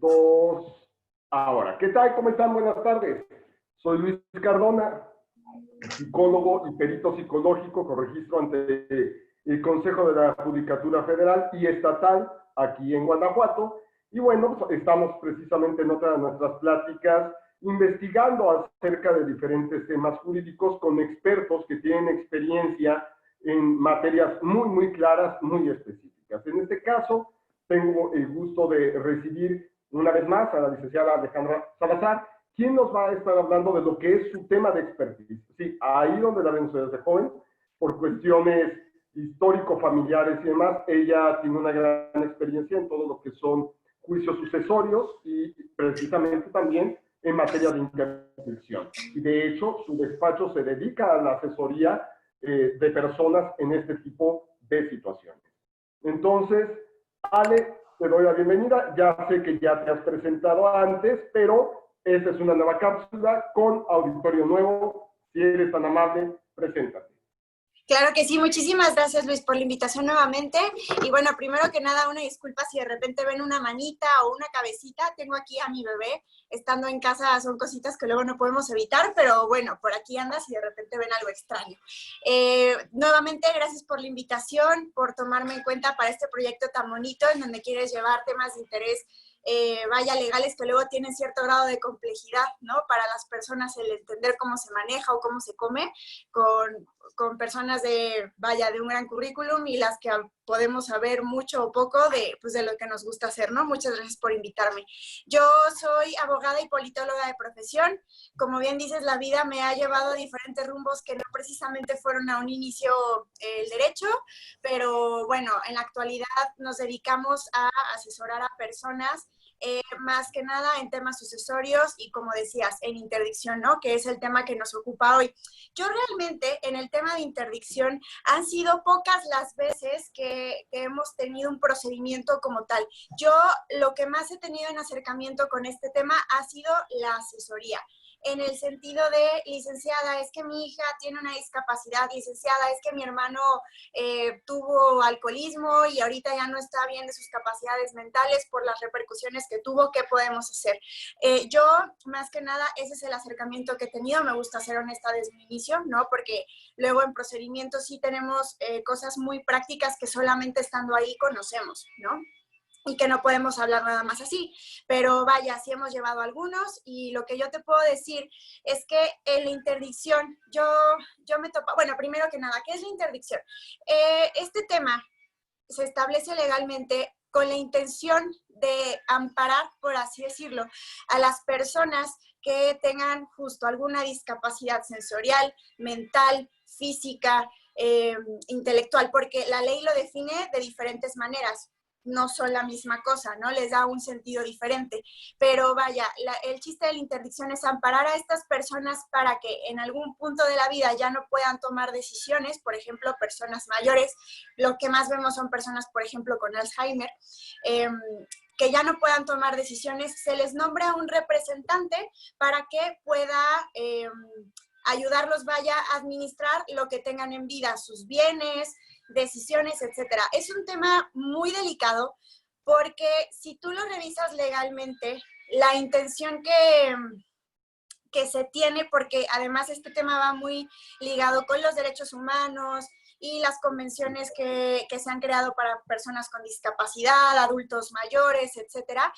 Dos. Ahora, ¿qué tal? ¿Cómo están? Buenas tardes. Soy Luis Cardona, psicólogo y perito psicológico con registro ante el Consejo de la Judicatura Federal y Estatal aquí en Guanajuato. Y bueno, pues estamos precisamente en otra de nuestras pláticas investigando acerca de diferentes temas jurídicos con expertos que tienen experiencia en materias muy claras, muy específicas. En este caso, tengo el gusto de recibir una vez más a la licenciada Alejandra Salazar, quien nos va a estar hablando de lo que es su tema de expertise. Sí, ahí donde la ven ustedes de joven, por cuestiones histórico-familiares y demás, ella tiene una gran experiencia en todo lo que son juicios sucesorios y precisamente también en materia de interdicción. Y de hecho, su despacho se dedica a la asesoría de personas en este tipo de situaciones. Entonces, Ale, te doy la bienvenida. Ya sé que ya te has presentado antes, pero esta es una nueva cápsula con auditorio nuevo. Si eres tan amable, preséntate. Claro que sí, muchísimas gracias Luis por la invitación nuevamente. Y bueno, primero que nada, una disculpa si de repente ven una manita o una cabecita. Tengo aquí a mi bebé, estando en casa son cositas que luego no podemos evitar, pero bueno, por aquí anda si de repente ven algo extraño. Nuevamente, gracias por la invitación, por tomarme en cuenta para este proyecto tan bonito en donde quieres llevar temas de interés legales que luego tienen cierto grado de complejidad, ¿no? Para las personas el entender cómo se maneja o cómo se come con personas de un gran currículum y las que podemos saber mucho o poco de lo que nos gusta hacer, ¿no? Muchas gracias por invitarme. Yo soy abogada y politóloga de profesión. Como bien dices, la vida me ha llevado a diferentes rumbos que no precisamente fueron a un inicio el derecho, pero bueno, en la actualidad nos dedicamos a asesorar a personas más que nada en temas sucesorios y, como decías, en interdicción, ¿no? Que es el tema que nos ocupa hoy. Yo realmente, en el tema de interdicción, han sido pocas las veces que hemos tenido un procedimiento como tal. Yo lo que más he tenido en acercamiento con este tema ha sido la asesoría. En el sentido de, licenciada, es que mi hija tiene una discapacidad, licenciada, es que mi hermano tuvo alcoholismo y ahorita ya no está bien de sus capacidades mentales por las repercusiones que tuvo, ¿qué podemos hacer? Yo, más que nada, ese es el acercamiento que he tenido, me gusta ser honesta desde el inicio, ¿no? Porque luego en procedimientos sí tenemos cosas muy prácticas que solamente estando ahí conocemos, ¿no? Y que no podemos hablar nada más así, pero vaya, sí hemos llevado algunos y lo que yo te puedo decir es que en la interdicción, yo me topo, bueno, primero que nada, ¿qué es la interdicción? Este tema se establece legalmente con la intención de amparar, por así decirlo, a las personas que tengan justo alguna discapacidad sensorial, mental, física, intelectual, porque la ley lo define de diferentes maneras. No son la misma cosa, ¿no? Les da un sentido diferente. Pero vaya, el chiste de la interdicción es amparar a estas personas para que en algún punto de la vida ya no puedan tomar decisiones, por ejemplo, personas mayores. Lo que más vemos son personas, por ejemplo, con Alzheimer, que ya no puedan tomar decisiones. Se les nombra un representante para que pueda ayudarlos, a administrar lo que tengan en vida, sus bienes, decisiones, etcétera. Es un tema muy delicado porque si tú lo revisas legalmente, la intención que se tiene, porque además este tema va muy ligado con los derechos humanos y las convenciones que se han creado para personas con discapacidad, adultos mayores, etcétera,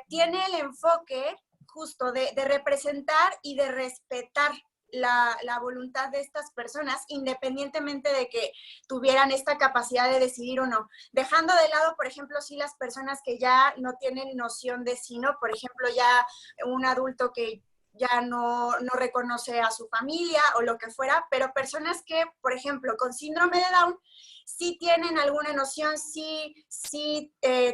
tiene el enfoque justo de representar y de respetar la voluntad de estas personas, independientemente de que tuvieran esta capacidad de decidir o no. Dejando de lado, por ejemplo, sí las personas que ya no tienen noción de sí, ¿no? Por ejemplo, ya un adulto que ya no reconoce a su familia o lo que fuera, pero personas que, por ejemplo, con síndrome de Down, sí tienen alguna noción, sí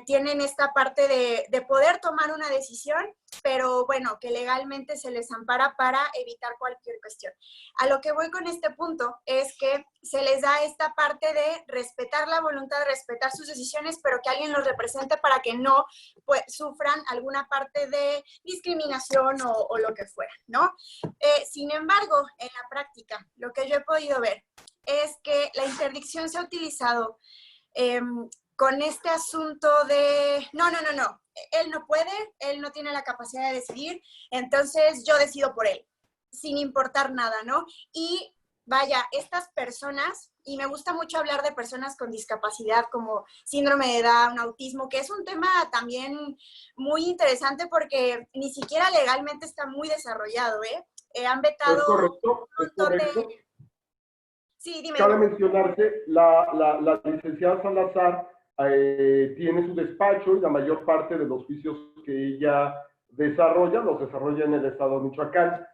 tienen esta parte de poder tomar una decisión, pero bueno, que legalmente se les ampara para evitar cualquier cuestión. A lo que voy con este punto es que se les da esta parte de respetar la voluntad, respetar sus decisiones, pero que alguien los represente para que no sufran alguna parte de discriminación o lo que fuera, ¿no? Sin embargo, en la práctica, lo que yo he podido ver es que la interdicción se ha utilizado con este asunto de, no, él no puede, él no tiene la capacidad de decidir, entonces yo decido por él, sin importar nada, ¿no? Y vaya, estas personas, y me gusta mucho hablar de personas con discapacidad como síndrome de Down, autismo, que es un tema también muy interesante porque ni siquiera legalmente está muy desarrollado, ¿eh? Han vetado Es correcto, un es montón de... correcto. Sí, dime. Cabe mencionarse, la licenciada Salazar tiene su despacho y la mayor parte de los juicios que ella desarrolla, los desarrolla en el estado de Michoacán.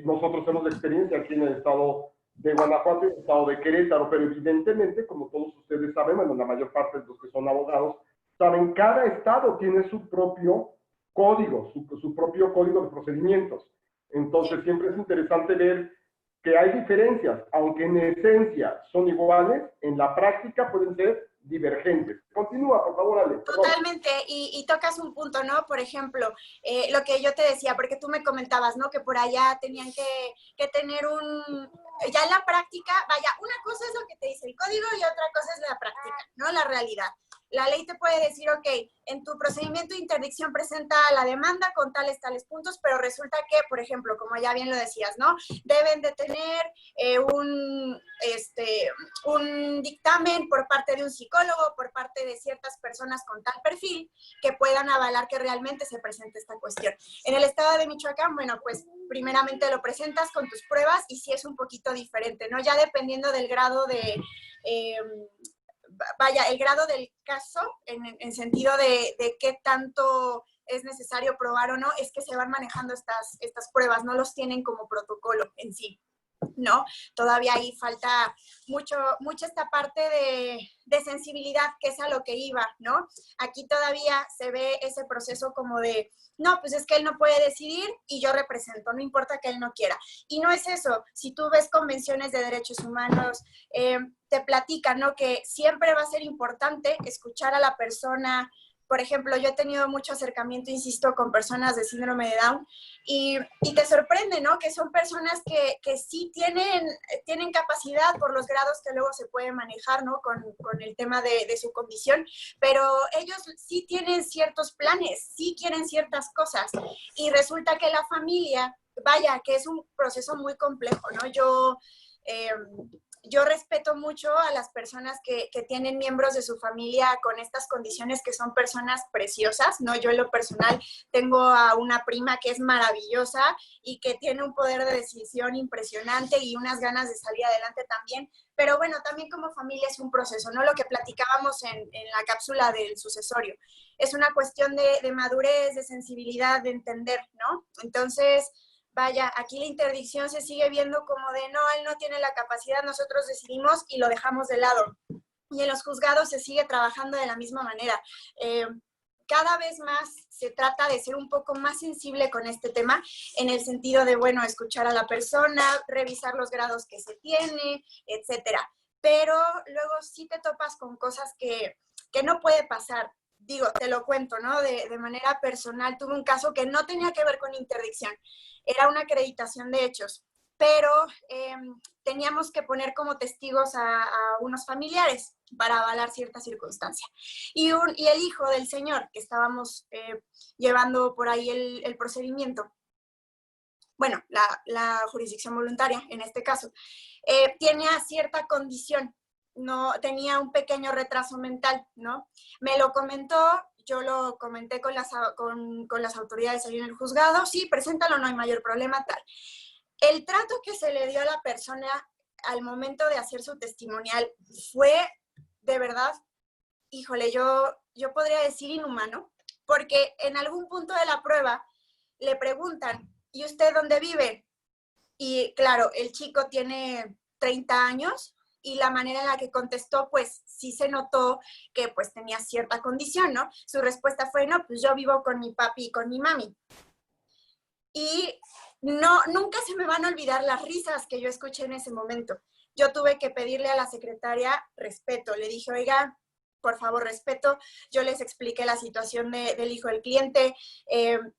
Nosotros tenemos experiencia aquí en el estado de Guanajuato y el estado de Querétaro, pero evidentemente, como todos ustedes saben, bueno, la mayor parte de los que son abogados, saben, cada estado tiene su propio código, su propio código de procedimientos. Entonces, siempre es interesante ver que hay diferencias, aunque en esencia son iguales, en la práctica pueden ser divergentes. Continúa, por favor, Ale. Perdón. Totalmente, y tocas un punto, ¿no? Por ejemplo, lo que yo te decía, porque tú me comentabas, ¿no? Que por allá tenían que tener ya en la práctica, vaya, una cosa es lo que te dice el código y otra cosa es la práctica, ¿no? La realidad. La ley te puede decir, ok, en tu procedimiento de interdicción presenta la demanda con tales puntos, pero resulta que, por ejemplo, como ya bien lo decías, ¿no? Deben de tener un dictamen por parte de un psicólogo, por parte de ciertas personas con tal perfil, que puedan avalar que realmente se presente esta cuestión. En el estado de Michoacán, bueno, pues primeramente lo presentas con tus pruebas y sí es un poquito diferente, ¿no? Ya dependiendo del grado de... el grado del caso, en sentido de qué tanto es necesario probar o no, es que se van manejando estas pruebas, no los tienen como protocolo en sí, ¿no? Todavía ahí falta mucho esta parte de sensibilidad, que es a lo que iba, ¿no? Aquí todavía se ve ese proceso como de, no, pues es que él no puede decidir y yo represento, no importa que él no quiera. Y no es eso. Si tú ves convenciones de derechos humanos, te platican, ¿no? Que siempre va a ser importante escuchar a la persona. Por ejemplo, yo he tenido mucho acercamiento, insisto, con personas de síndrome de Down y te sorprende, ¿no? Que son personas que sí tienen capacidad por los grados que luego se puede manejar, ¿no? Con el tema de su condición, pero ellos sí tienen ciertos planes, sí quieren ciertas cosas y resulta que la familia, vaya, que es un proceso muy complejo, ¿no? Yo respeto mucho a las personas que tienen miembros de su familia con estas condiciones, que son personas preciosas, ¿no? Yo en lo personal tengo a una prima que es maravillosa y que tiene un poder de decisión impresionante y unas ganas de salir adelante también, pero bueno, también como familia es un proceso, ¿no? Lo que platicábamos en la cápsula del sucesorio. Es una cuestión de madurez, de sensibilidad, de entender, ¿no? Entonces, vaya, aquí la interdicción se sigue viendo como de, no, él no tiene la capacidad, nosotros decidimos y lo dejamos de lado. Y en los juzgados se sigue trabajando de la misma manera. Cada vez más se trata de ser un poco más sensible con este tema, en el sentido de, bueno, escuchar a la persona, revisar los grados que se tiene, etcétera. Pero luego sí te topas con cosas que no puede pasar. Digo, te lo cuento, ¿no? De manera personal, tuve un caso que no tenía que ver con interdicción, era una acreditación de hechos, pero teníamos que poner como testigos a unos familiares para avalar cierta circunstancia. Y el hijo del señor que estábamos llevando por ahí el procedimiento, bueno, la jurisdicción voluntaria en este caso, tenía cierta condición, no tenía un pequeño retraso mental, ¿no? Me lo comentó, yo lo comenté con las autoridades ahí en el juzgado, sí, preséntalo, no hay mayor problema, tal. El trato que se le dio a la persona al momento de hacer su testimonial fue, de verdad, híjole, yo podría decir inhumano, porque en algún punto de la prueba le preguntan, ¿y usted dónde vive? Y claro, el chico tiene 30 años y la manera en la que contestó, pues sí se notó que pues tenía cierta condición, ¿no? Su respuesta fue, no, pues yo vivo con mi papi y con mi mami. Y no, nunca se me van a olvidar las risas que yo escuché en ese momento. Yo tuve que pedirle a la secretaria respeto. Le dije, oiga, por favor, respeto. Yo les expliqué la situación del hijo del cliente.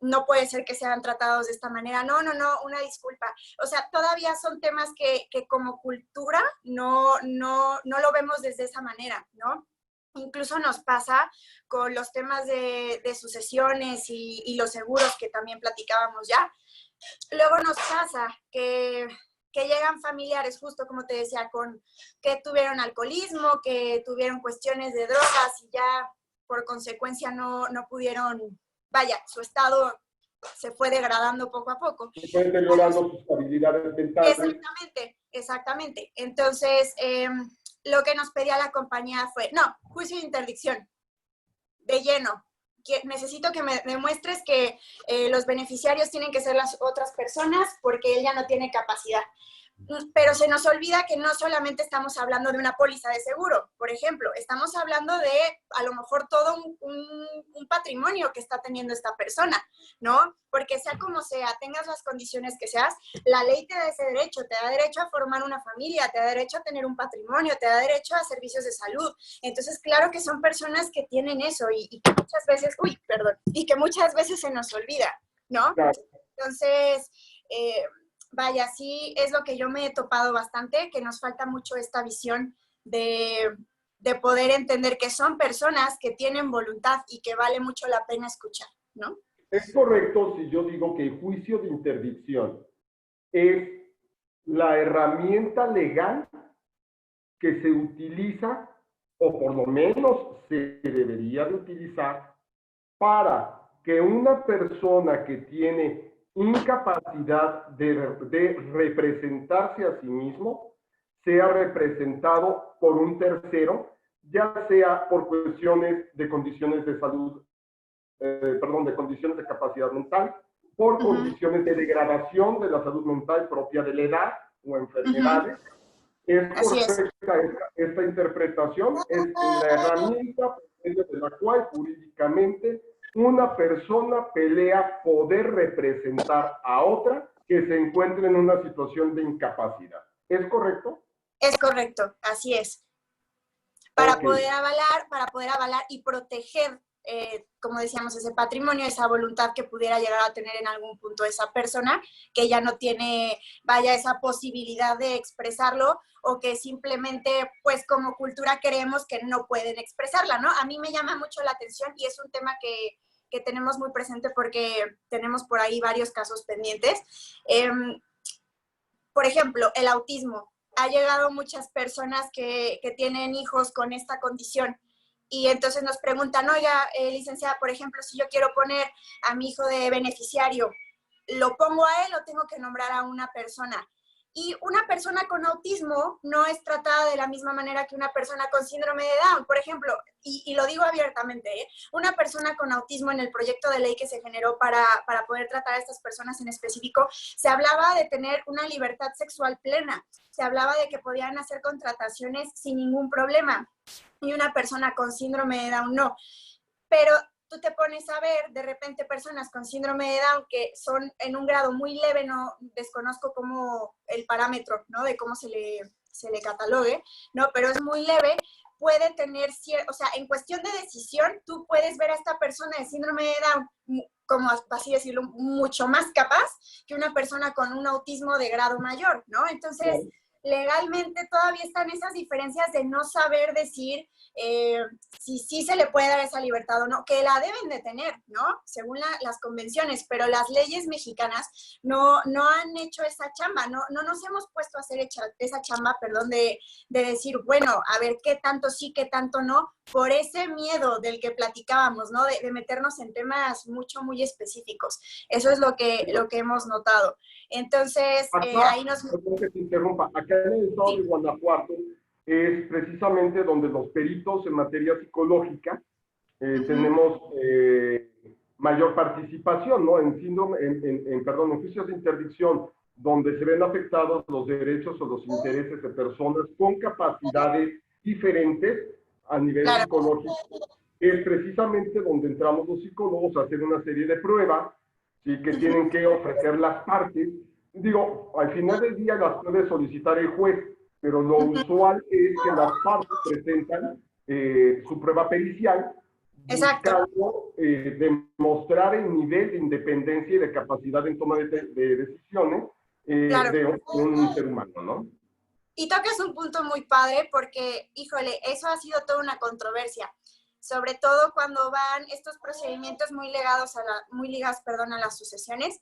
No puede ser que sean tratados de esta manera. No, una disculpa. O sea, todavía son temas que como cultura no lo vemos desde esa manera, ¿no? Incluso nos pasa con los temas de sucesiones y los seguros que también platicábamos ya. Luego nos pasa que llegan familiares, justo como te decía, con que tuvieron alcoholismo, que tuvieron cuestiones de drogas y ya por consecuencia no pudieron, vaya, su estado se fue degradando poco a poco. Se fue deteriorando sus habilidades mentales. Exactamente. Entonces, lo que nos pedía la compañía fue, no, juicio de interdicción, de lleno. Necesito que me demuestres que los beneficiarios tienen que ser las otras personas porque él ya no tiene capacidad. Pero se nos olvida que no solamente estamos hablando de una póliza de seguro, por ejemplo, estamos hablando de a lo mejor todo un patrimonio que está teniendo esta persona, ¿no? Porque sea como sea, tengas las condiciones que seas, la ley te da ese derecho, te da derecho a formar una familia, te da derecho a tener un patrimonio, te da derecho a servicios de salud. Entonces, claro que son personas que tienen eso y que muchas veces, y que muchas veces se nos olvida, ¿no? Claro. Entonces, vaya, sí es lo que yo me he topado bastante, que nos falta mucho esta visión de poder entender que son personas que tienen voluntad y que vale mucho la pena escuchar, ¿no? Es correcto si yo digo que el juicio de interdicción es la herramienta legal que se utiliza, o por lo menos se debería de utilizar, para que una persona que tiene incapacidad de representarse a sí mismo sea representado por un tercero, ya sea por cuestiones de condiciones de salud, de condiciones de capacidad mental, por condiciones de degradación de la salud mental propia de la edad o enfermedades. Es correcta esta interpretación, es la herramienta por medio de la cual jurídicamente una persona pelea poder representar a otra que se encuentre en una situación de incapacidad. ¿Es correcto? Es correcto, así es. Para poder avalar y proteger, como decíamos, ese patrimonio, esa voluntad que pudiera llegar a tener en algún punto esa persona, que ya no tiene, vaya, esa posibilidad de expresarlo, o que simplemente, pues como cultura creemos que no pueden expresarla, ¿no? A mí me llama mucho la atención y es un tema que tenemos muy presente porque tenemos por ahí varios casos pendientes. Por ejemplo, el autismo. Ha llegado muchas personas que tienen hijos con esta condición y entonces nos preguntan, oiga, licenciada, por ejemplo, si yo quiero poner a mi hijo de beneficiario, ¿lo pongo a él o tengo que nombrar a una persona? Y una persona con autismo no es tratada de la misma manera que una persona con síndrome de Down. Por ejemplo, y lo digo abiertamente, una persona con autismo en el proyecto de ley que se generó para poder tratar a estas personas en específico, se hablaba de tener una libertad sexual plena, se hablaba de que podían hacer contrataciones sin ningún problema, y una persona con síndrome de Down no. Pero tú te pones a ver de repente personas con síndrome de Down que son en un grado muy leve, no desconozco cómo el parámetro, ¿no? De cómo se le catalogue, ¿no? Pero es muy leve, puede tener, o sea, en cuestión de decisión, tú puedes ver a esta persona de síndrome de Down, como así decirlo, mucho más capaz que una persona con un autismo de grado mayor, ¿no? Entonces, legalmente todavía están esas diferencias de no saber decir si sí se le puede dar esa libertad o no, que la deben de tener, ¿no? Según las convenciones, pero las leyes mexicanas no han hecho esa chamba, no nos hemos puesto a hacer esa chamba, de decir, bueno, a ver qué tanto sí, qué tanto no, por ese miedo del que platicábamos, ¿no? De meternos en temas muy específicos. Eso es lo que hemos notado. Entonces, acá, ahí nos... perdón que te interrumpa, acá en el estado de Guanajuato es precisamente donde los peritos en materia psicológica tenemos mayor participación, ¿no? En juicios de interdicción, donde se ven afectados los derechos o los intereses de personas con capacidades diferentes a nivel psicológico, es precisamente donde entramos los psicólogos a hacer una serie de pruebas, ¿sí? Que tienen que ofrecer las partes. Digo, al final del día las puede solicitar el juez, pero lo usual es que las partes presentan su prueba pericial, buscando demostrar el nivel de independencia y de capacidad en toma de decisiones de un ser humano, ¿no? Y tocas un punto muy padre porque, híjole, eso ha sido toda una controversia, sobre todo cuando van estos procedimientos muy ligados, perdón, a las sucesiones,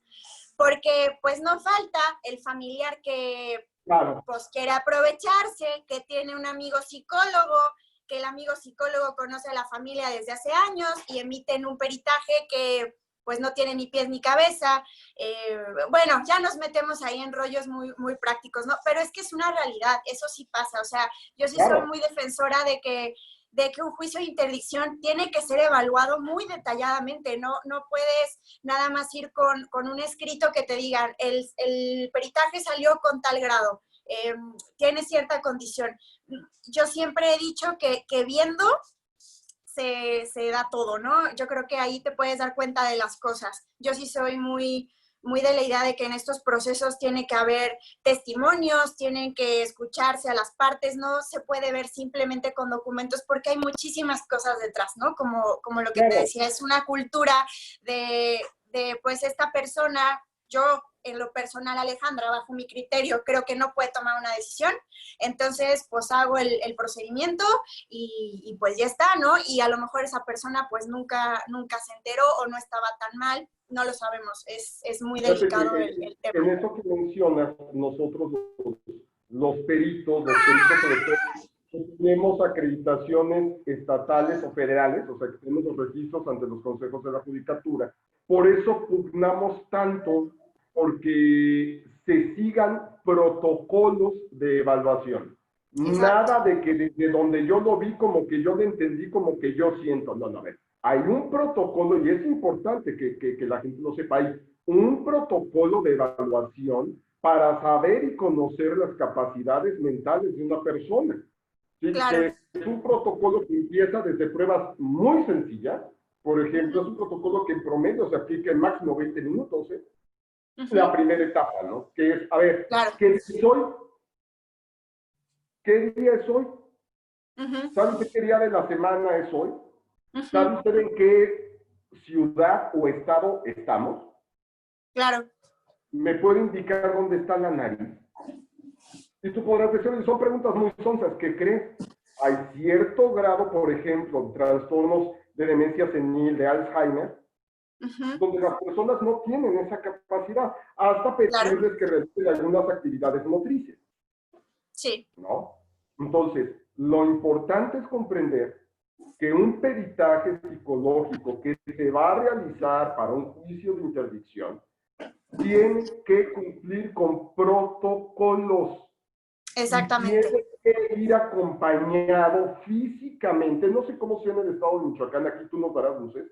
porque pues no falta el familiar que Claro. pues quiere aprovecharse, que tiene un amigo psicólogo, que el amigo psicólogo conoce a la familia desde hace años y emiten un peritaje que pues no tiene ni pies ni cabeza. Bueno, ya nos metemos ahí en rollos muy, muy prácticos, ¿no? Pero es que es una realidad, eso sí pasa. O sea, yo sí soy Claro. muy defensora de que un juicio de interdicción tiene que ser evaluado muy detalladamente, no puedes nada más ir con un escrito que te digan, el peritaje salió con tal grado, tiene cierta condición. Yo siempre he dicho que viendo se da todo, ¿no? Yo creo que ahí te puedes dar cuenta de las cosas. Yo sí soy muy de la idea de que en estos procesos tiene que haber testimonios, tienen que escucharse a las partes, no se puede ver simplemente con documentos porque hay muchísimas cosas detrás, ¿no? Como lo que te Claro. decía, es una cultura de pues esta persona, yo en lo personal, Alejandra, bajo mi criterio, creo que no puede tomar una decisión, entonces pues hago el procedimiento y pues ya está, ¿no? Y a lo mejor esa persona pues nunca se enteró o no estaba tan mal, no lo sabemos, es muy Fíjate delicado que el en tema. eso que mencionas, nosotros los peritos sobre todo, tenemos acreditaciones estatales o federales, o sea, que tenemos los registros ante los consejos de la judicatura. Por eso pugnamos tanto porque se sigan protocolos de evaluación. Exacto. Nada de que desde donde yo lo vi, como que yo lo entendí, como que yo siento. No, no, a ver. Hay un protocolo y es importante que la gente lo sepa. Hay un protocolo de evaluación para saber y conocer las capacidades mentales de una persona. ¿Sí? Claro. Que es un protocolo que empieza desde pruebas muy sencillas. Por ejemplo, es un protocolo que en promedio se aplica en máximo 20 minutos. La primera etapa, ¿no? Que es, a ver, Claro. ¿qué soy? ¿Qué día es hoy? ¿Sabe usted qué día de la semana es hoy? ¿Sabe usted en qué ciudad o estado estamos? Claro. ¿Me puede indicar dónde está la nariz? Y tú podrás decir, son preguntas muy sonsas, ¿qué crees? Hay cierto grado, por ejemplo, trastornos de demencia senil, de Alzheimer, donde las personas no tienen esa capacidad, hasta Claro. pedirles que realicen algunas actividades motrices, Sí. ¿no? Entonces, lo importante es comprender que un peritaje psicológico que se va a realizar para un juicio de interdicción tiene que cumplir con protocolos y Exactamente. tiene que ir acompañado físicamente. No sé cómo sea en el estado de Michoacán, aquí tú nos darás luces,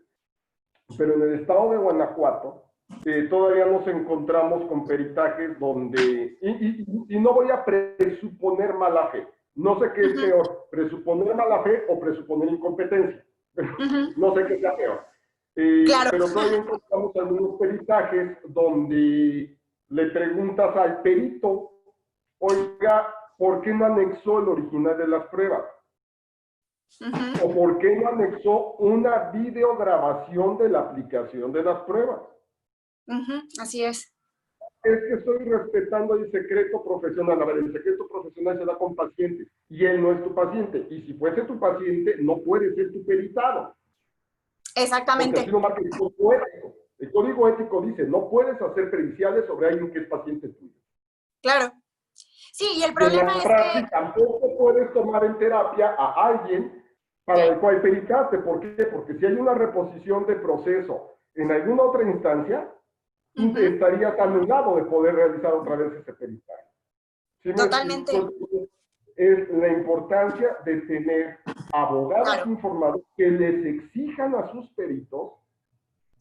pero en el estado de Guanajuato todavía nos encontramos con peritajes donde, y no voy a presuponer mala fe, no sé qué es peor, presuponer mala fe o presuponer incompetencia, no sé qué sea peor. Claro. Pero todavía encontramos algunos peritajes donde le preguntas al perito, oiga, ¿por qué no anexó el original de las pruebas? ¿O por qué no anexó una videograbación de la aplicación de las pruebas? Así es. Es que estoy respetando el secreto profesional. A ver, el secreto profesional se da con pacientes y él no es tu paciente. Y si fuese tu paciente, no puede ser tu peritado. Porque así Exactamente. lo marca el código ético. El código ético dice, no puedes hacer periciales sobre alguien que es paciente tuyo. Claro. Sí, y el Y en problema la es que... práctica tampoco puedes tomar en terapia a alguien para el cual peritaste. ¿Por qué? Porque si hay una reposición de proceso en alguna otra instancia, estarías anulado de poder realizar otra vez ese peritaje. ¿Sí me Totalmente. explico? Es la importancia de tener abogados Claro. informados que les exijan a sus peritos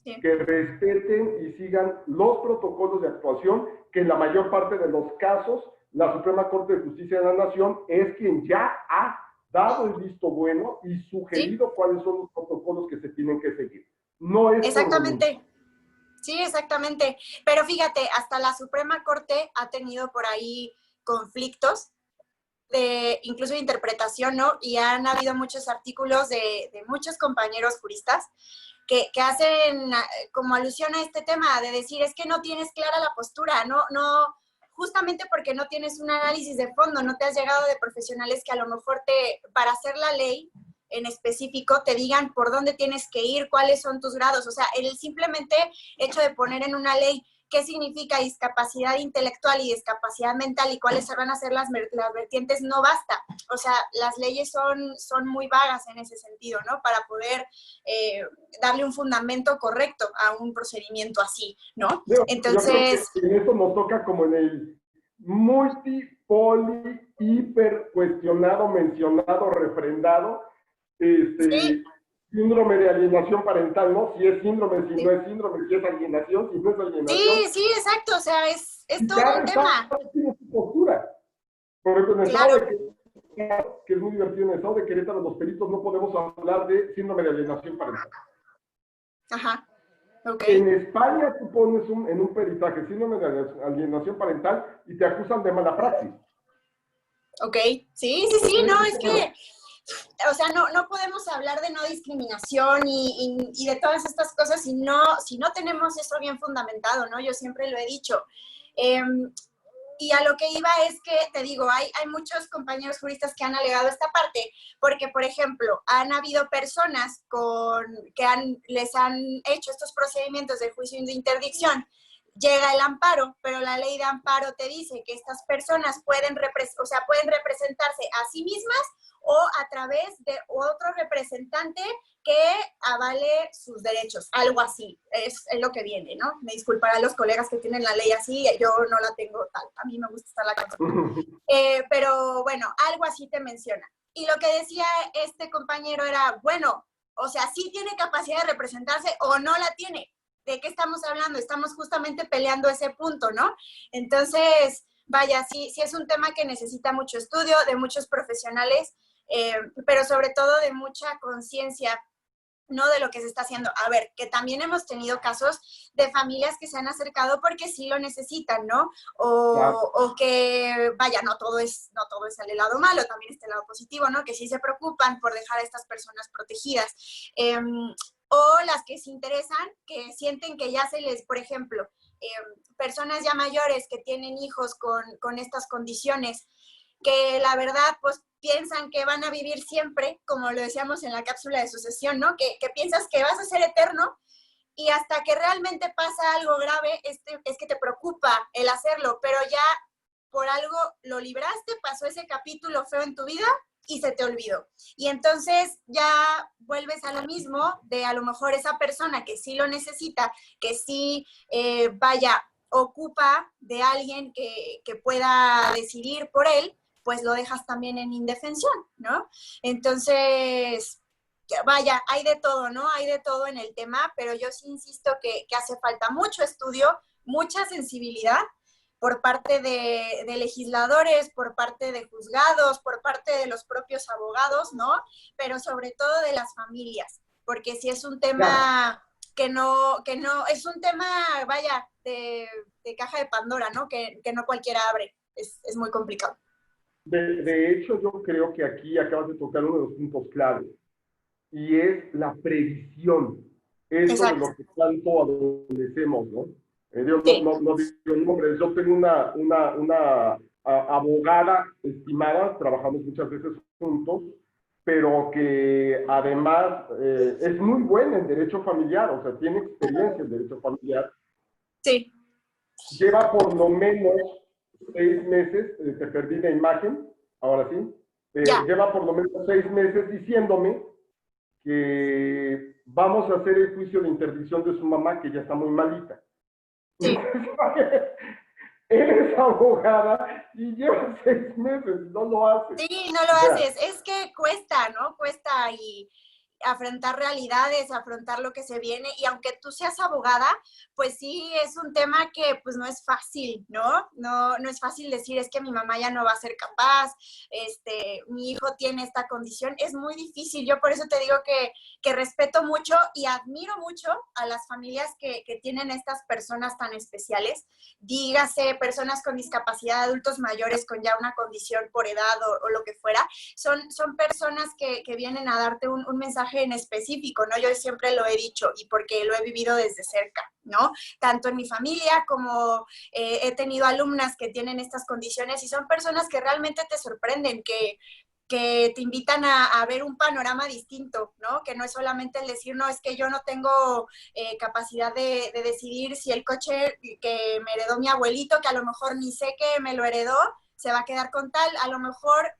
que respeten y sigan los protocolos de actuación, que en la mayor parte de los casos la Suprema Corte de Justicia de la Nación es quien ya ha dado el visto bueno y sugerido cuáles son los protocolos que se tienen que seguir. No es por voluntad. Exactamente. Sí, exactamente. Pero fíjate, hasta la Suprema Corte ha tenido por ahí conflictos incluso de interpretación, ¿no? Y han habido muchos artículos de muchos compañeros juristas que hacen como alusión a este tema de decir, es que no tienes clara la postura, no, justamente porque no tienes un análisis de fondo, no te has llegado de profesionales que a lo mejor para hacer la ley en específico, te digan por dónde tienes que ir, cuáles son tus grados. O sea, el simplemente hecho de poner en una ley qué significa discapacidad intelectual y discapacidad mental y cuáles van a ser las vertientes no basta. O sea, las leyes son muy vagas en ese sentido, ¿no? Para poder darle un fundamento correcto a un procedimiento así, ¿no? Entonces... Yo creo que en esto nos toca como en el multi, poli, hiper cuestionado, mencionado, refrendado, Sí. síndrome de alienación parental, ¿no? Si es síndrome, si no es síndrome, si es alienación, si no es alienación. Sí, exacto, o sea, es Y todo cada un estado tema. tiene su postura. Por ejemplo, en el estado Claro. de Querétaro, que es muy divertido, en el estado de Querétaro, los peritos no podemos hablar de síndrome de alienación parental. Ajá, ok. En España tú pones en un peritaje síndrome de alienación parental y te acusan de mala praxis. Ok, sí, no, es que, o sea, no podemos hablar de no discriminación y de todas estas cosas si no tenemos eso bien fundamentado, ¿no? Yo siempre lo he dicho. Y a lo que iba es que, te digo, hay muchos compañeros juristas que han alegado esta parte, porque, por ejemplo, han habido personas les han hecho estos procedimientos de juicio de interdicción. Llega el amparo, pero la ley de amparo te dice que estas personas pueden representarse a sí mismas o a través de otro representante que avale sus derechos, algo así, es lo que viene, ¿no? Me disculparán los colegas que tienen la ley así, yo no la tengo tal, a mí me gusta estar la cosa. Pero bueno, algo así te menciona. Y lo que decía este compañero era, bueno, o sea, sí tiene capacidad de representarse o no la tiene. ¿De qué estamos hablando? Estamos justamente peleando ese punto, ¿no? Entonces, vaya, sí es un tema que necesita mucho estudio de muchos profesionales, pero sobre todo de mucha conciencia, no de lo que se está haciendo. A ver, que también hemos tenido casos de familias que se han acercado porque sí lo necesitan, ¿no? O que, vaya, no todo es el lado malo, también está el lado positivo, ¿no? Que sí se preocupan por dejar a estas personas protegidas. O las que se interesan, que sienten que ya se les, por ejemplo, personas ya mayores que tienen hijos con estas condiciones, que la verdad, pues piensan que van a vivir siempre, como lo decíamos en la cápsula de sucesión, ¿no? Que piensas que vas a ser eterno y hasta que realmente pasa algo grave es que te preocupa el hacerlo, pero ya por algo lo libraste, pasó ese capítulo feo en tu vida y se te olvidó. Y entonces ya vuelves a lo mismo de a lo mejor esa persona que sí lo necesita, que sí, ocupa de alguien que pueda decidir por él, pues lo dejas también en indefensión, ¿no? Entonces, vaya, hay de todo, ¿no? Hay de todo en el tema, pero yo sí insisto que hace falta mucho estudio, mucha sensibilidad por parte de legisladores, por parte de juzgados, por parte de los propios abogados, ¿no? Pero sobre todo de las familias, porque si es un tema que no, es un tema, vaya, de caja de Pandora, ¿no? Que no cualquiera abre, es muy complicado. De hecho, yo creo que aquí acabas de tocar uno de los puntos claves, y es la previsión. Eso de lo que tanto adolecemos, ¿no? Yo Sí. no digo nombres, yo tengo una abogada estimada, trabajamos muchas veces juntos, pero que además es muy buena en derecho familiar, o sea, tiene experiencia en derecho familiar. Sí. Lleva por lo menos 6 meses, te perdí la imagen, ahora sí, lleva por lo menos 6 meses diciéndome que vamos a hacer el juicio de interdicción de su mamá, que ya está muy malita. Sí. Eres abogada y lleva 6 meses, no lo haces. Sí, no lo haces. Es que cuesta, ¿no? Cuesta y afrontar realidades, afrontar lo que se viene, y aunque tú seas abogada, pues sí es un tema que pues no es fácil, ¿no? No es fácil decir, es que mi mamá ya no va a ser capaz, mi hijo tiene esta condición, es muy difícil. Yo por eso te digo que respeto mucho y admiro mucho a las familias que tienen estas personas tan especiales, dígase personas con discapacidad, adultos mayores con ya una condición por edad o lo que fuera, son personas que vienen a darte un mensaje aprendizaje en específico, ¿no? Yo siempre lo he dicho y porque lo he vivido desde cerca, ¿no? Tanto en mi familia como he tenido alumnas que tienen estas condiciones y son personas que realmente te sorprenden, que te invitan a ver un panorama distinto, ¿no? Que no es solamente el decir, no, es que yo no tengo capacidad de decidir si el coche que me heredó mi abuelito, que a lo mejor ni sé que me lo heredó, se va a quedar con tal, a lo mejor,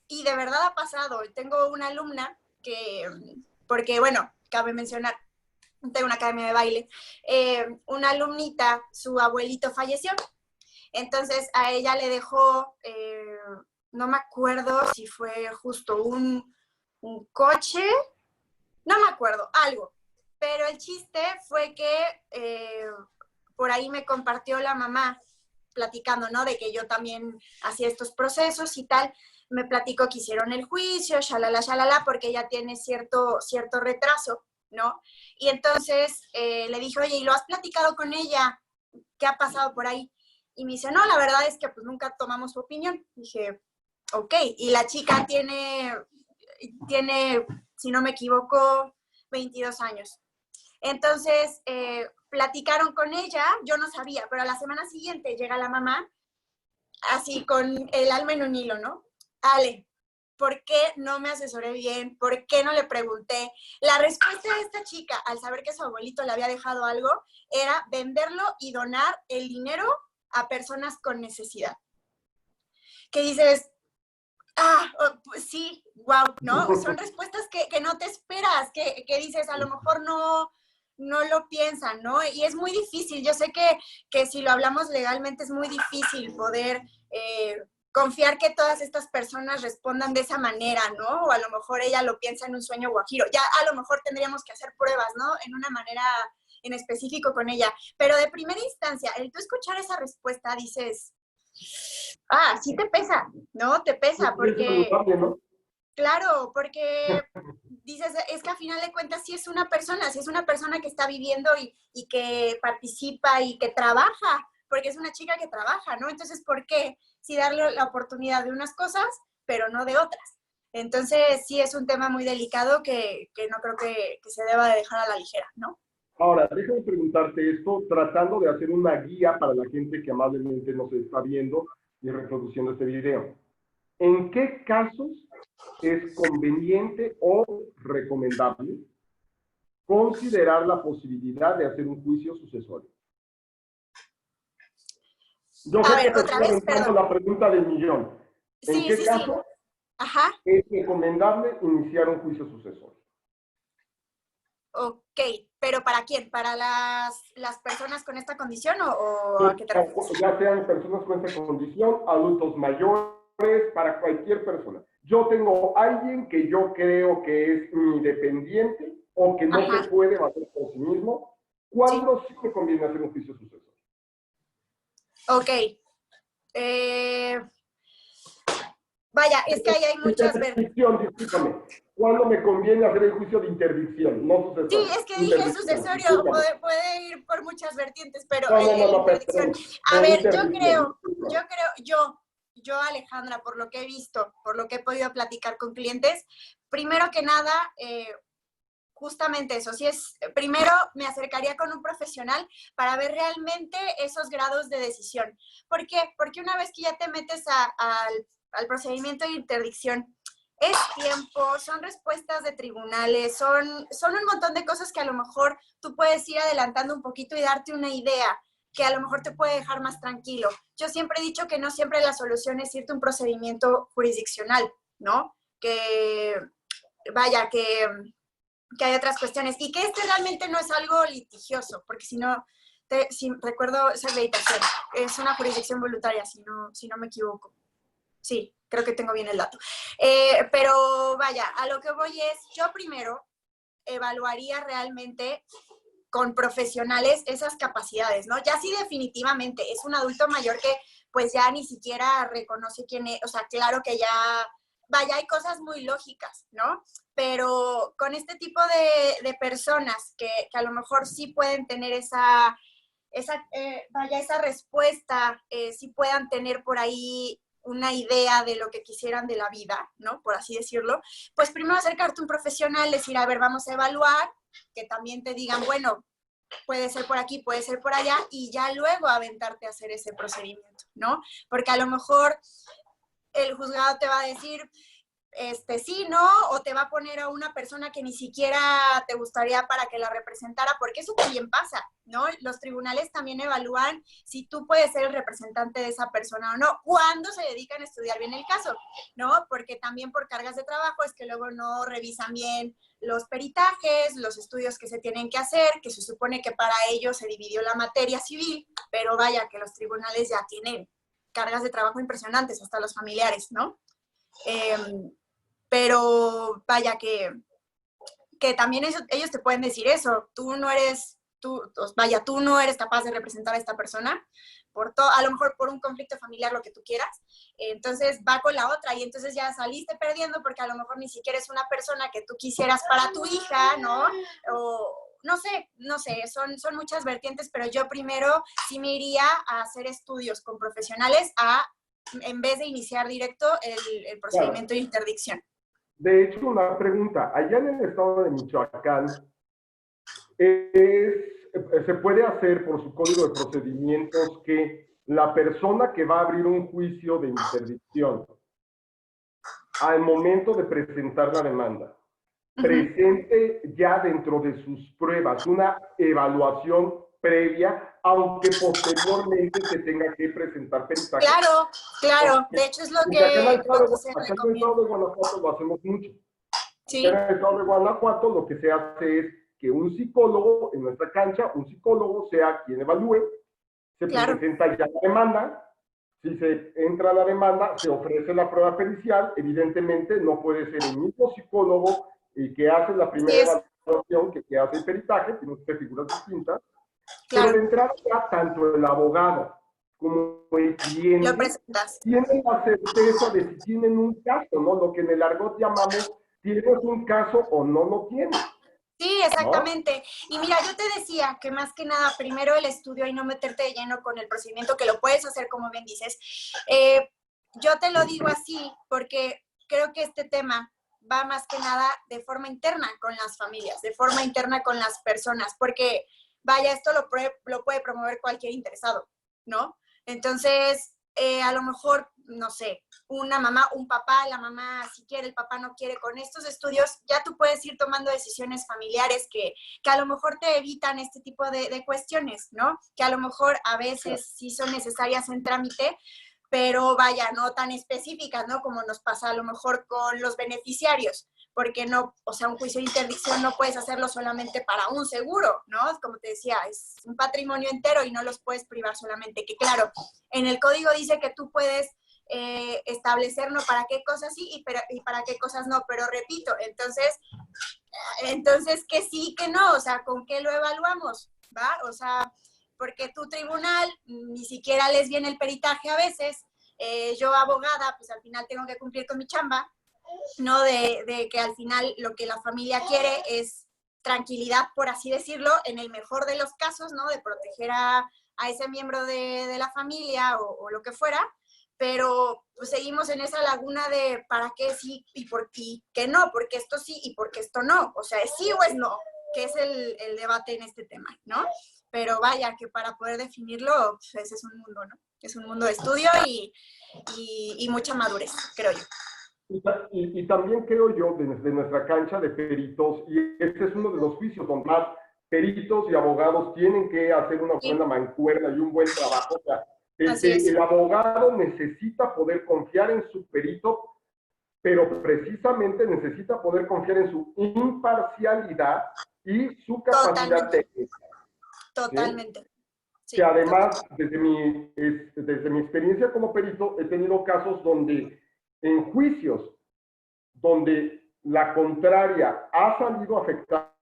y de verdad ha pasado. Tengo una alumna que, porque bueno, cabe mencionar, tengo una academia de baile, una alumnita, su abuelito falleció, entonces a ella le dejó, no me acuerdo si fue justo un coche, no me acuerdo, algo, pero el chiste fue que por ahí me compartió la mamá platicando, ¿no? De que yo también hacía estos procesos y tal, me platicó que hicieron el juicio, shalala, porque ella tiene cierto retraso, ¿no? Y entonces le dije, oye, ¿y lo has platicado con ella? ¿Qué ha pasado por ahí? Y me dice, no, la verdad es que pues nunca tomamos su opinión. Dije, ok, y la chica tiene, si no me equivoco, 22 años. Entonces, platicaron con ella, yo no sabía, pero a la semana siguiente llega la mamá, así con el alma en un hilo, ¿no? Ale, ¿por qué no me asesoré bien? ¿Por qué no le pregunté? La respuesta de esta chica, al saber que su abuelito le había dejado algo, era venderlo y donar el dinero a personas con necesidad. Que dices, pues sí, wow, ¿no? Son respuestas que no te esperas, que dices, a lo mejor no lo piensan, ¿no? Y es muy difícil. Yo sé que si lo hablamos legalmente es muy difícil poder confiar que todas estas personas respondan de esa manera, ¿no? O a lo mejor ella lo piensa en un sueño guajiro. Ya a lo mejor tendríamos que hacer pruebas, ¿no? En una manera en específico con ella. Pero de primera instancia, el tú escuchar esa respuesta dices, sí te pesa, ¿no? Te pesa porque, ¿no? claro, porque dices, es que a final de cuentas sí es una persona, sí es una persona que está viviendo y que participa y que trabaja, porque es una chica que trabaja, ¿no? Entonces, ¿por qué? Sí darle la oportunidad de unas cosas, pero no de otras. Entonces, sí es un tema muy delicado que no creo que se deba de dejar a la ligera, ¿no? Ahora, déjame preguntarte esto, tratando de hacer una guía para la gente que amablemente nos está viendo y reproduciendo este video. ¿En qué casos es conveniente o recomendable considerar la posibilidad de hacer un juicio sucesorio? Yo sé que te estoy aventando la pregunta del millón. ¿En qué caso es recomendable iniciar un juicio sucesorio? Ok, pero ¿para quién? ¿Para las personas con esta condición o a qué te refieres? Ya sean personas con esta condición, adultos mayores, para cualquier persona. Yo tengo alguien que yo creo que es independiente o que no se puede valer por sí mismo. ¿Cuándo sí me conviene hacer un juicio sucesorio? Ok. Vaya, es que ahí hay muchas vertientes. Discúlpame. ¿Cuándo me conviene hacer el juicio de interdicción? No sucesorio. Sí, es que dije sucesorio, puede ir por muchas vertientes, pero interdicción. A ver, yo, Alejandra, por lo que he visto, por lo que he podido platicar con clientes, primero que nada, justamente eso, primero me acercaría con un profesional para ver realmente esos grados de decisión. ¿Por qué? Porque una vez que ya te metes al procedimiento de interdicción, es tiempo, son respuestas de tribunales, son un montón de cosas que a lo mejor tú puedes ir adelantando un poquito y darte una idea que a lo mejor te puede dejar más tranquilo. Yo siempre he dicho que no siempre la solución es irte a un procedimiento jurisdiccional, ¿no? Que, vaya, que hay otras cuestiones y que realmente no es algo litigioso, porque si recuerdo esa acreditación, es una jurisdicción voluntaria, si no me equivoco. Sí, creo que tengo bien el dato. Pero vaya, a lo que voy es, yo primero evaluaría realmente con profesionales esas capacidades, ¿no? Ya sí definitivamente es un adulto mayor que pues ya ni siquiera reconoce quién es, o sea, claro que ya, vaya, hay cosas muy lógicas, ¿no? Pero con este tipo de personas que a lo mejor sí pueden tener esa respuesta, sí puedan tener por ahí una idea de lo que quisieran de la vida, ¿no? Por así decirlo, pues primero acercarte a un profesional, decir, a ver, vamos a evaluar, que también te digan, bueno, puede ser por aquí, puede ser por allá, y ya luego aventarte a hacer ese procedimiento, ¿no? Porque a lo mejor el juzgado te va a decir, sí, ¿no? O te va a poner a una persona que ni siquiera te gustaría para que la representara, porque eso también pasa, ¿no? Los tribunales también evalúan si tú puedes ser el representante de esa persona o no, cuando se dedican a estudiar bien el caso, ¿no? Porque también por cargas de trabajo es que luego no revisan bien los peritajes, los estudios que se tienen que hacer, que se supone que para ello se dividió la materia civil, pero vaya que los tribunales ya tienen cargas de trabajo impresionantes, hasta los familiares, ¿no? Pero vaya que también ellos te pueden decir eso, tú no eres capaz de representar a esta persona, a lo mejor por un conflicto familiar, lo que tú quieras, entonces va con la otra y entonces ya saliste perdiendo porque a lo mejor ni siquiera es una persona que tú quisieras para tu hija, ¿no? O no sé, son muchas vertientes, pero yo primero sí me iría a hacer estudios con profesionales en vez de iniciar directo el procedimiento de interdicción. De hecho, una pregunta. Allá en el estado de Michoacán, se puede hacer por su código de procedimientos que la persona que va a abrir un juicio de interdicción al momento de presentar la demanda, presente ya dentro de sus pruebas una evaluación previa, aunque posteriormente se tenga que presentar peritaje. Claro. De hecho es lo que acá en el estado recomiendo. de Guanajuato lo hacemos mucho. Sí. Acá en el estado de Guanajuato lo que se hace es que un psicólogo en nuestra cancha, un psicólogo sea quien evalúe, se presenta ya la demanda. Si se entra a la demanda, se ofrece la prueba pericial. Evidentemente no puede ser el mismo psicólogo que hace la primera evaluación que hace el peritaje, tiene usted figuras distintas. Pero de entrada ya tanto el abogado como el cliente tienen la certeza de si tienen un caso, ¿no? Lo que en el argot llamamos, ¿tienes un caso o no lo tienes? Sí, exactamente. ¿No? Y mira, yo te decía que más que nada, primero el estudio y no meterte de lleno con el procedimiento, que lo puedes hacer como bien dices. Yo te lo digo así porque creo que este tema va más que nada de forma interna con las familias, de forma interna con las personas, porque vaya, esto lo puede promover cualquier interesado, ¿no? Entonces, a lo mejor, no sé, una mamá, un papá, la mamá si quiere, el papá no quiere, con estos estudios ya tú puedes ir tomando decisiones familiares que a lo mejor te evitan este tipo de cuestiones, ¿no? Que a lo mejor a veces sí son necesarias en trámite, pero vaya, no tan específicas, ¿no? Como nos pasa a lo mejor con los beneficiarios, porque no, o sea, un juicio de interdicción no puedes hacerlo solamente para un seguro, ¿no? Como te decía, es un patrimonio entero y no los puedes privar solamente, que claro, en el código dice que tú puedes establecer, ¿no? Para qué cosas sí y para qué cosas no, pero repito, entonces que sí, que no, o sea, ¿con qué lo evaluamos? ¿Va? O sea, porque tu tribunal ni siquiera les viene el peritaje a veces, yo abogada, pues al final tengo que cumplir con mi chamba, ¿no? De que al final lo que la familia quiere es tranquilidad, por así decirlo, en el mejor de los casos, ¿no? De proteger a ese miembro de la familia o lo que fuera, pero pues seguimos en esa laguna de para qué sí y por qué no, porque esto sí y porque esto no, o sea, es sí o es no, que es el debate en este tema, ¿no? Pero vaya, que para poder definirlo, pues ese es un mundo, ¿no? Es un mundo de estudio y mucha madurez, creo yo. Y también creo yo, desde nuestra cancha de peritos, y este es uno de los juicios donde más peritos y abogados tienen que hacer una buena mancuerna y un buen trabajo. O sea, el abogado necesita poder confiar en su perito, pero precisamente necesita poder confiar en su imparcialidad y su capacidad técnica. Totalmente. Sí, que además, desde mi experiencia como perito, he tenido casos donde en juicios donde la contraria ha salido afectada,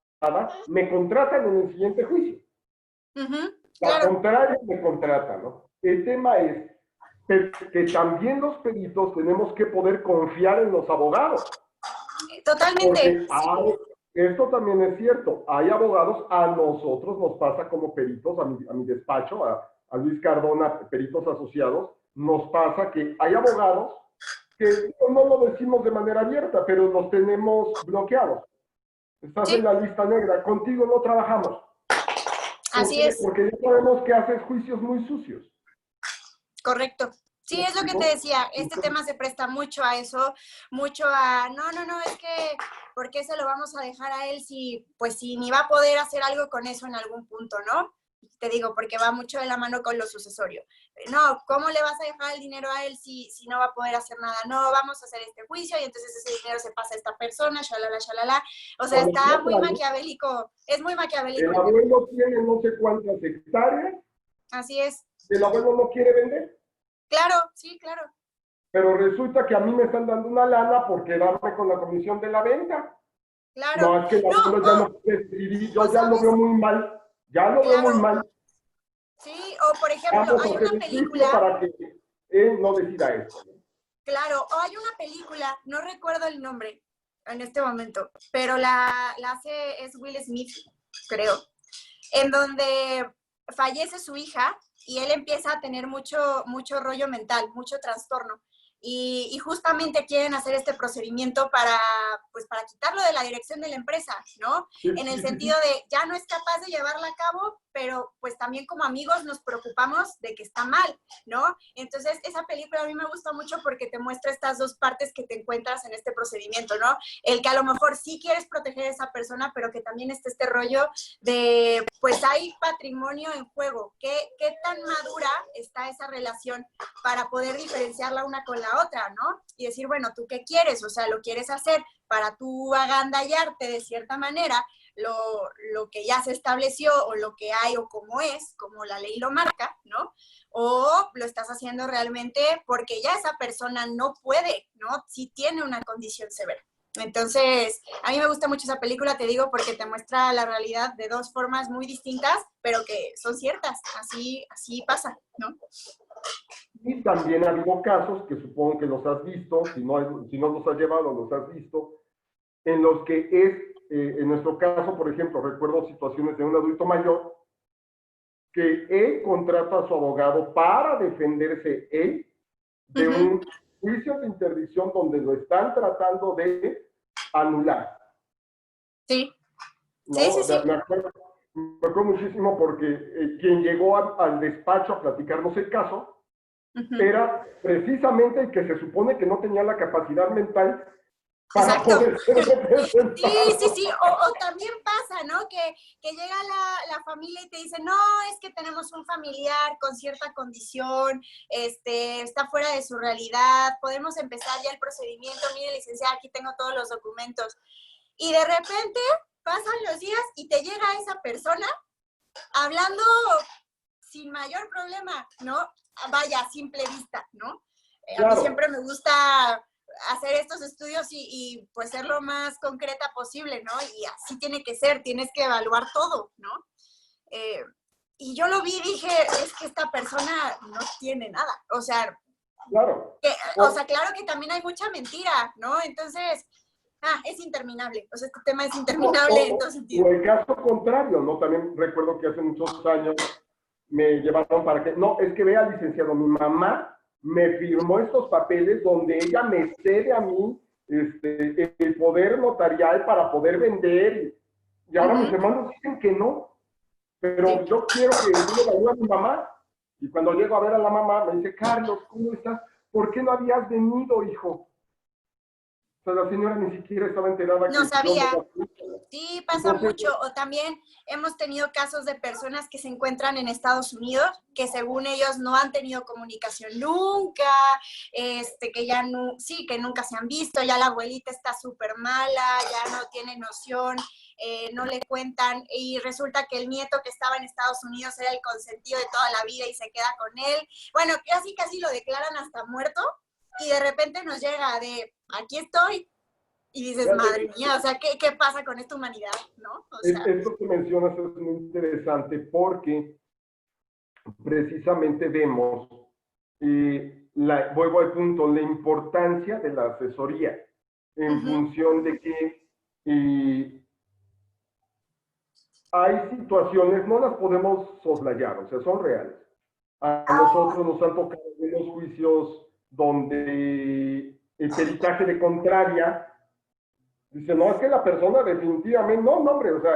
me contratan en el siguiente juicio. La contraria me contrata, ¿no? El tema es que también los peritos tenemos que poder confiar en los abogados. Totalmente. Esto también es cierto. Hay abogados, a nosotros nos pasa como peritos, a mi despacho, a Luis Cardona, peritos asociados, nos pasa que hay abogados que no lo decimos de manera abierta, pero los tenemos bloqueados. Estás Sí, en la lista negra, contigo no trabajamos. ¿Por así qué? es, Porque ya sabemos que haces juicios muy sucios. correcto. Sí, ¿Me es lo que te explico? decía, este Entonces, tema se presta mucho a eso, mucho a, no, es que, ¿por qué se lo vamos a dejar a él si, pues si ni va a poder hacer algo con eso en algún punto, ¿no? Te digo, porque va mucho de la mano con lo sucesorio. No, ¿cómo le vas a dejar el dinero a él si no va a poder hacer nada? No, vamos a hacer este juicio y entonces ese dinero se pasa a esta persona, shalala, shalala. O sea, con la está muy otra, ¿no? maquiavélico, es muy maquiavélico El el tema. abuelo tiene no sé cuántas hectáreas, Así es. el abuelo no quiere vender, Claro, sí, claro. pero resulta que a mí me están dando una lana por quedarme con la comisión de la venta. Claro. No, es que el No, abuelo ya no puede decidir, o yo ya lo sabes, veo muy mal, ya lo veo muy claro, mal. sí, o por ejemplo, Vamos a hay hacer una un juicio película, para que él no decida esto. claro, o hay una película, no recuerdo el nombre en este momento, pero la hace, es Will Smith, creo, en donde fallece su hija y él empieza a tener mucho rollo mental, mucho trastorno. Y justamente quieren hacer este procedimiento pues para quitarlo de la dirección de la empresa, ¿no? Sí, En el sí, sí, sentido sí. de ya no es capaz de llevarla a cabo, pero pues también como amigos nos preocupamos de que está mal, ¿no? Entonces esa película a mí me gusta mucho porque te muestra estas dos partes que te encuentras en este procedimiento, ¿no? El que a lo mejor sí quieres proteger a esa persona, pero que también está este rollo de, pues hay patrimonio en juego. ¿Qué tan madura está esa relación para poder diferenciarla una con la otra, ¿no? Y decir, bueno, ¿tú qué quieres? O sea, ¿lo quieres hacer para tú agandallarte de cierta manera lo que ya se estableció o lo que hay o como es, como la ley lo marca, ¿no? O lo estás haciendo realmente porque ya esa persona no puede, ¿no? Si tiene una condición severa. Entonces, a mí me gusta mucho esa película, te digo, porque te muestra la realidad de dos formas muy distintas, pero que son ciertas. Así pasa, ¿no? Y también ha habido casos, que supongo que los has visto, si no los has llevado, los has visto, en los que en nuestro caso, por ejemplo, recuerdo situaciones de un adulto mayor que él contrata a su abogado para defenderse él de un juicio de interdicción donde lo están tratando de anular. Sí, sí, sí, ¿No? sí. Me acuerdo muchísimo porque quien llegó al despacho a platicarnos el caso era precisamente el que se supone que no tenía la capacidad mental para Exacto. poder ser Sí, sí, representado. sí. O también pasa, ¿no? Que llega la familia y te dice, no, es que tenemos un familiar con cierta condición, está fuera de su realidad, podemos empezar ya el procedimiento, mire, licenciada, aquí tengo todos los documentos. Y de repente pasan los días y te llega esa persona hablando sin mayor problema, ¿no? Vaya, a simple vista, ¿no? A mí Claro, siempre me gusta hacer estos estudios pues ser lo más concreta posible, ¿no? Y así tiene que ser, tienes que evaluar todo, ¿no? Eh, y yo lo vi y dije, es que esta persona no tiene nada. claro. O sea, claro que también hay mucha mentira, ¿no? Entonces, es interminable. O sea, este tema es O, interminable en o, todo o sentido. el caso contrario, ¿no? También recuerdo que hace muchos años me llevaron para que, no, es que vea, licenciado, mi mamá me firmó estos papeles donde ella me cede a mí el poder notarial para poder vender. Y ahora mis hermanos dicen que no, Sí. pero yo quiero que yo le ayude a mi mamá. Y cuando llego a ver a la mamá, me dice, Carlos, ¿cómo estás? ¿Por qué no habías venido, hijo? O sea, la señora ni siquiera estaba enterada No que yo me sabía. iba. Sí, pasa Entonces, mucho. O también hemos tenido casos de personas que se encuentran en Estados Unidos, que según ellos no han tenido comunicación nunca, que ya no, sí, que nunca se han visto, ya la abuelita está súper mala, ya no tiene noción, no le cuentan, y resulta que el nieto que estaba en Estados Unidos era el consentido de toda la vida y se queda con él. Bueno, casi lo declaran hasta muerto, y de repente nos llega de, aquí estoy, y dices, madre fíjate, mía, o sea, ¿qué pasa con esta humanidad? ¿No? O sea, esto que mencionas es muy interesante porque precisamente vemos, vuelvo al punto, la importancia de la asesoría en función de que hay situaciones, no las podemos soslayar, o sea, son reales. A nosotros nos han tocado unos juicios donde el peritaje de contraria dice, no, es que la persona definitivamente, no, hombre, o sea,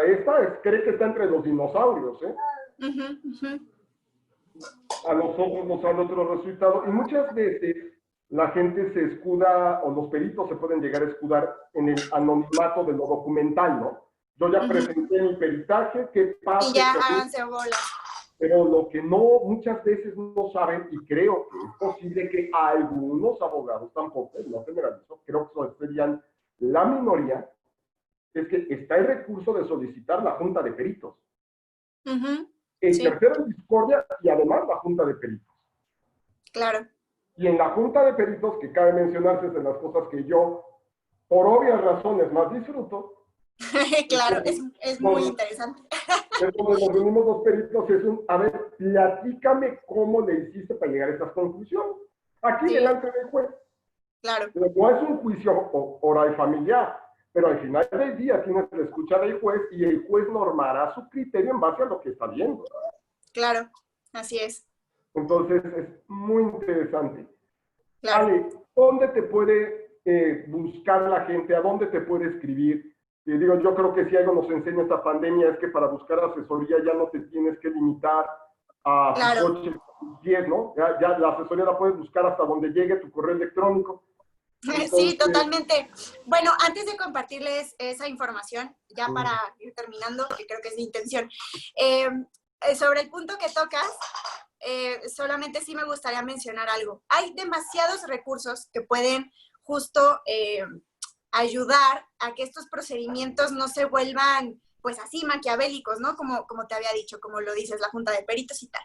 cree que está entre los dinosaurios, ¿eh? A nosotros nos sale otro resultado. Y muchas veces la gente se escuda, o los peritos se pueden llegar a escudar en el anonimato de lo documental, ¿no? Yo ya presenté mi peritaje, ¿qué pasa? Y ya háganse bola. Pero lo que no, muchas veces no saben, y creo que es posible que algunos abogados tampoco, no generalizo, creo que serían la minoría, es que está el recurso de solicitar la junta de peritos. El tercero en discordia y además la junta de peritos. Claro. Y en la junta de peritos, que cabe mencionarse de las cosas que yo, por obvias razones, más disfruto. Claro, es muy interesante. Es como nos reunimos los peritos, a ver, platícame cómo le hiciste para llegar a estas conclusiones. Aquí delante del juez. Claro. Pero no es un juicio oral familiar, pero al final del día tienes que escuchar al juez y el juez normará su criterio en base a lo que está viendo. Claro, así es. Entonces es muy interesante. Claro. Ale, ¿dónde te puede buscar la gente? ¿A dónde te puede escribir? Digo, yo creo que si algo nos enseña esta pandemia es que para buscar asesoría ya no te tienes que limitar a claro. tu coche 10, ¿no? Ya la asesoría la puedes buscar hasta donde llegue tu correo electrónico. Entonces, sí, totalmente. Bueno, antes de compartirles esa información, ya para ir terminando, que creo que es mi intención, sobre el punto que tocas, solamente sí me gustaría mencionar algo. Hay demasiados recursos que pueden justo ayudar a que estos procedimientos no se vuelvan, pues así, maquiavélicos, ¿no? Como te había dicho, como lo dices, la junta de peritos y tal.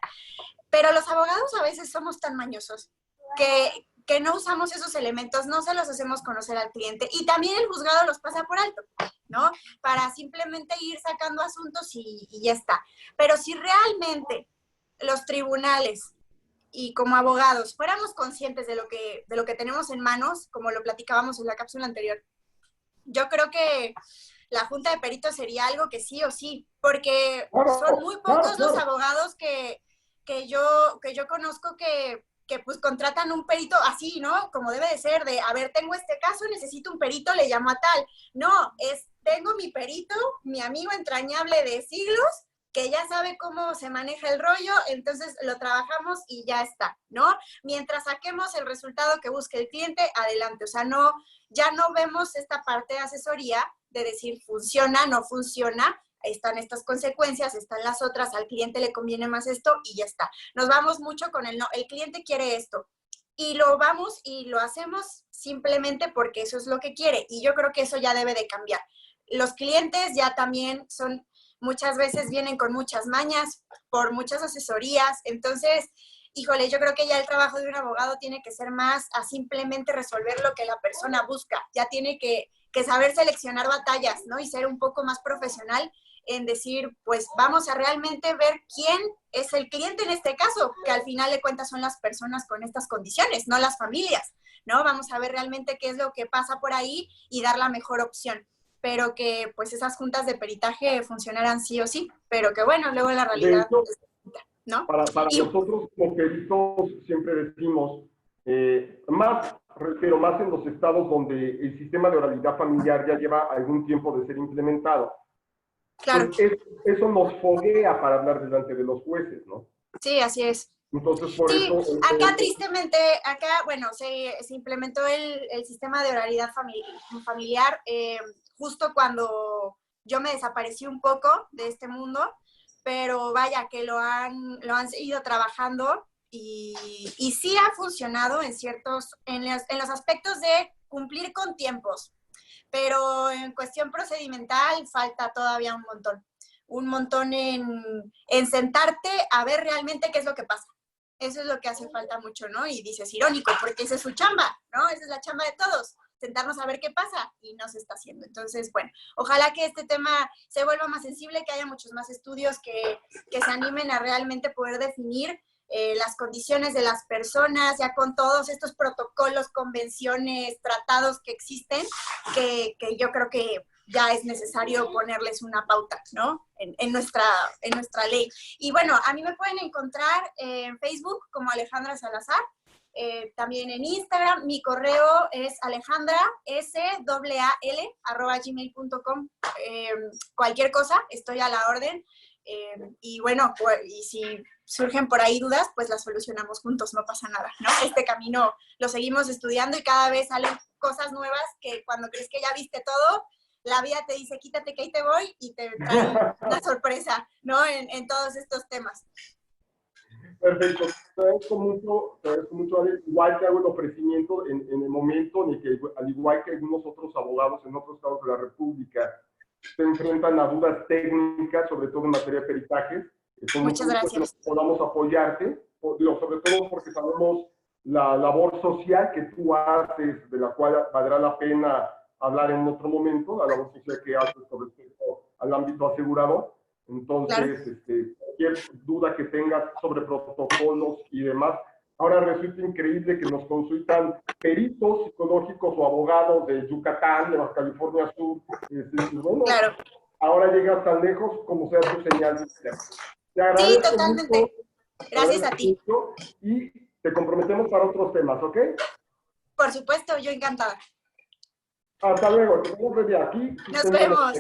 Pero los abogados a veces somos tan mañosos que no usamos esos elementos, no se los hacemos conocer al cliente y también el juzgado los pasa por alto, ¿no? Para simplemente ir sacando asuntos y ya está. Pero si realmente los tribunales y como abogados fuéramos conscientes de lo que tenemos en manos, como lo platicábamos en la cápsula anterior, yo creo que la junta de peritos sería algo que sí o sí, porque son muy pocos los abogados que yo conozco que pues contratan un perito así, ¿no? Como debe de ser, de, a ver, tengo este caso, necesito un perito, le llamo a tal. No, tengo mi perito, mi amigo entrañable de siglos, que ya sabe cómo se maneja el rollo, entonces lo trabajamos y ya está, ¿no? Mientras saquemos el resultado que busque el cliente, adelante. O sea, ya no vemos esta parte de asesoría de decir funciona, no funciona, están estas consecuencias, están las otras, al cliente le conviene más esto y ya está. Nos vamos mucho con el cliente quiere esto. Y lo vamos y lo hacemos simplemente porque eso es lo que quiere. Y yo creo que eso ya debe de cambiar. Los clientes ya también muchas veces vienen con muchas mañas, por muchas asesorías. Entonces, híjole, yo creo que ya el trabajo de un abogado tiene que ser más a simplemente resolver lo que la persona busca. Ya tiene que saber seleccionar batallas, ¿no? Y ser un poco más profesional en decir, pues vamos a realmente ver quién es el cliente en este caso, que al final de cuentas son las personas con estas condiciones, no las familias, ¿no? Vamos a ver realmente qué es lo que pasa por ahí y dar la mejor opción. Pero que pues esas juntas de peritaje funcionaran sí o sí, pero que bueno, luego la realidad hecho, ¿no? Para nosotros como peritos siempre decimos, pero más en los estados donde el sistema de oralidad familiar ya lleva algún tiempo de ser implementado. Claro. Pues eso nos foguea para hablar delante de los jueces, ¿no? Sí, así es. Entonces, por eso... Acá tristemente, bueno, se implementó el sistema de oralidad familiar justo cuando yo me desaparecí un poco de este mundo, pero vaya que lo han seguido trabajando y sí ha funcionado en los aspectos de cumplir con tiempos, pero en cuestión procedimental falta todavía un montón en sentarte a ver realmente qué es lo que pasa. Eso es lo que hace falta mucho, ¿no? Y dices irónico, porque esa es su chamba, ¿no? Esa es la chamba de todos, sentarnos a ver qué pasa y no se está haciendo. Entonces, bueno, ojalá que este tema se vuelva más sensible, que haya muchos más estudios que se animen a realmente poder definir las condiciones de las personas, ya con todos estos protocolos, convenciones, tratados que existen, que yo creo que ya es necesario ponerles una pauta, ¿no? En nuestra ley. Y bueno, a mí me pueden encontrar en Facebook como Alejandra Salazar, también en Instagram. Mi correo es alejandrasal@gmail.com. Cualquier cosa, estoy a la orden. Y bueno, y si surgen por ahí dudas, pues las solucionamos juntos, no pasa nada, ¿no? Este camino lo seguimos estudiando y cada vez salen cosas nuevas que cuando crees que ya viste todo, la vida te dice, quítate que ahí te voy, y te trae una sorpresa, ¿no? En todos estos temas. Perfecto. Te agradezco mucho, Ale. Igual te hago el ofrecimiento en el momento en el que, al igual que algunos otros abogados en otros estados de la República, se enfrentan a dudas técnicas, sobre todo en materia de peritajes. Muchas gracias. Que podamos apoyarte, sobre todo porque sabemos la labor social que tú haces, de la cual valdrá la pena hablar en otro momento, la labor social que haces con respecto al ámbito asegurador. Entonces, claro, cualquier duda que tengas sobre protocolos y demás. Ahora resulta increíble que nos consultan peritos psicológicos o abogados de Yucatán, de Baja California Sur. Bueno, claro. Ahora llegas tan lejos como sea tu señal. Sí, totalmente. Mucho, gracias a ti. Y te comprometemos para otros temas, ¿ok? Por supuesto, yo encantada. Hasta luego. Nos vemos desde aquí. Nos vemos.